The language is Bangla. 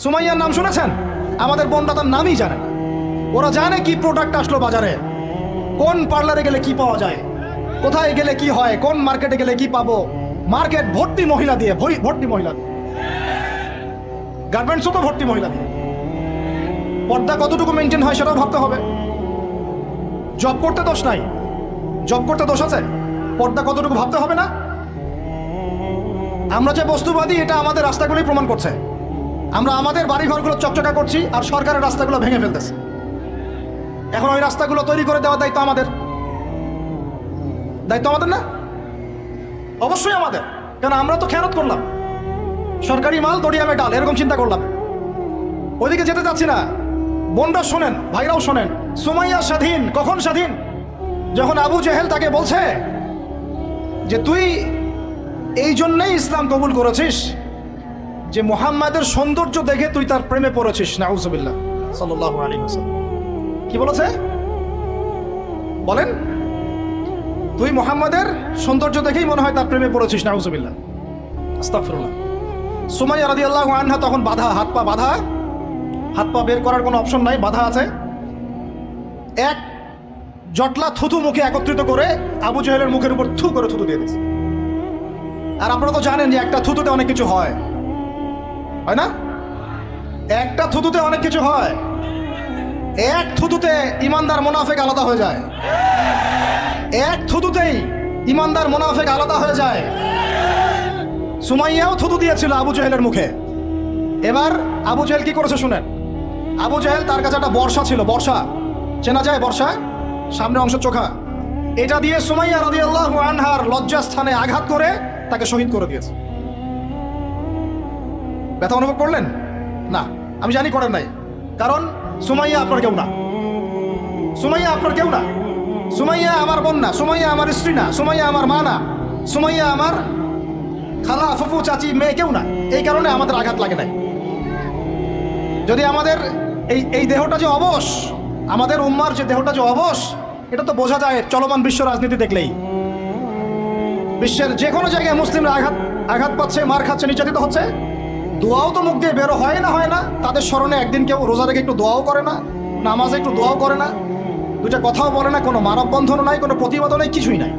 সুমাইয়ার নাম শুনেছেন? আমাদের বোনরা তার নামই জানে না। ওরা জানে কি প্রোডাক্ট আসলো বাজারে, কোন পার্লারে গেলে কি পাওয়া যায়, কোথায় গেলে কি হয়, কোন মার্কেটে গেলে কি পাবো। মার্কেট ভর্তি মহিলা দিয়ে, ভর্তি মহিলা দিয়ে, গার্মেন্টসও তো ভর্তি মহিলা দিয়ে। পর্দা কতটুকু মেনটেন হয় সেটাও ভাবতে হবে। জব করতে দোষ নাই, জব করতে দোষ আছে, পর্দা কতটুকু ভাবতে হবে না? আমরা যে বস্তুবাদী এটা আমাদের রাস্তাগুলোই প্রমাণ করছে। আমরা আমাদের বাড়িঘরগুলো চকচকা করছি আর সরকারের রাস্তাগুলো ভেঙে ফেলতেছে। এখন ওই রাস্তাগুলো তৈরি করে দেওয়ার দায়িত্ব আমাদের, দায়িত্ব আমাদের না? অবশ্যই আমাদের, কারণ আমরা তো খেয়ানত করলাম, সরকারি মাল দড়িয়ামে ডাল এরকম চিন্তা করলাম। ওইদিকে যেতে চাচ্ছি না। বোনরা শোনেন, ভাইরাও শোনেন। সুমাইয়া স্বাধীন কখন স্বাধীন? যখন আবু জেহেল তাকে বলছে যে তুই এই জন্যই ইসলাম কবুল করেছিস যে মুহাম্মাদের সৌন্দর্য দেখে তুই তার প্রেমে পড়েছিস। নাউজুবিল্লাহ সাল্লাল্লাহু আলাইহি ওয়াসাল্লাম কি বলেছে বলেন? তুই মুহাম্মাদের সৌন্দর্য দেখেই মনে হয় তার প্রেমে পড়েছিস। নাউজুবিল্লাহ, আস্তাগফিরুল্লাহ। সুমাইয়া রাদিয়াল্লাহু আনহা তখন বাধা, হাত পা বাধা, হাত পা বের করার কোনো অপশন নাই, বাধা আছে। এক জটলা থুতু মুখে একত্রিত করে আবু জেহেলের মুখের উপর থু করে থুতু দিয়ে দিয়েছে। আর আপনারা তো জানেন যে একটা থুতুতে অনেক কিছু হয়, হয় না? একটা থুতুতে অনেক কিছু হয়। এক থুতুতে ইমানদার মুনাফিক আলাদা হয়ে যায়। এক থুতুতেই ইমানদার মুনাফিক আলাদা হয়ে যায়। সুমাইয়াও থুতু দিয়েছিল আবু জেহেলের মুখে। এবার আবু জেহেল কি করেছে শুনেন। আবু জেহেল তার কাছে একটা বর্ষা ছিল, বর্ষা চেনা যায়, বর্ষা সামনে অংশ চোখা, এটা দিয়ে সুমাইয়া রাদিয়াল্লাহু আনহার লজ্জাস্থানে আঘাত করে তাকে শহীদ করে দিয়েছে। ব্যথা অনুভব করলেন না? আমি জানি করেন নাই, কারণ সুমাইয়া আপনার কেউ না, সুমাইয়া আপনার কেউ না, সুমাইয়া আমার বোন না, সুমাইয়া আমার স্ত্রী না, সুমাইয়া আমার মা না, সুমাইয়া আমার খালা ফুফু চাচি মেয়ে কেউ না। এই কারণে আমাদের আঘাত লাগে নাই। যদি আমাদের এই দেহটা যে অবশ, আমাদের উম্মার যে দেহটা যে অবশ, এটা তো বোঝা যায় চলমান বিশ্ব রাজনীতি দেখলেই। বিশ্বের যে কোনো জায়গায় মুসলিমরা আঘাত পাচ্ছে, মার খাচ্ছে, নির্যাতিত হচ্ছে। দোয়াও তো মুখ দিয়ে বেরো হয় না। তাদের স্মরণে একদিন কেউ রোজা রেখে একটু দোয়াও করে না, নামাজে একটু দোয়াও করে না, দুটা কথাও বলে না, কোনো মানববন্ধনও নাই, কোনো প্রতিবাদও নাই, কিছুই নাই।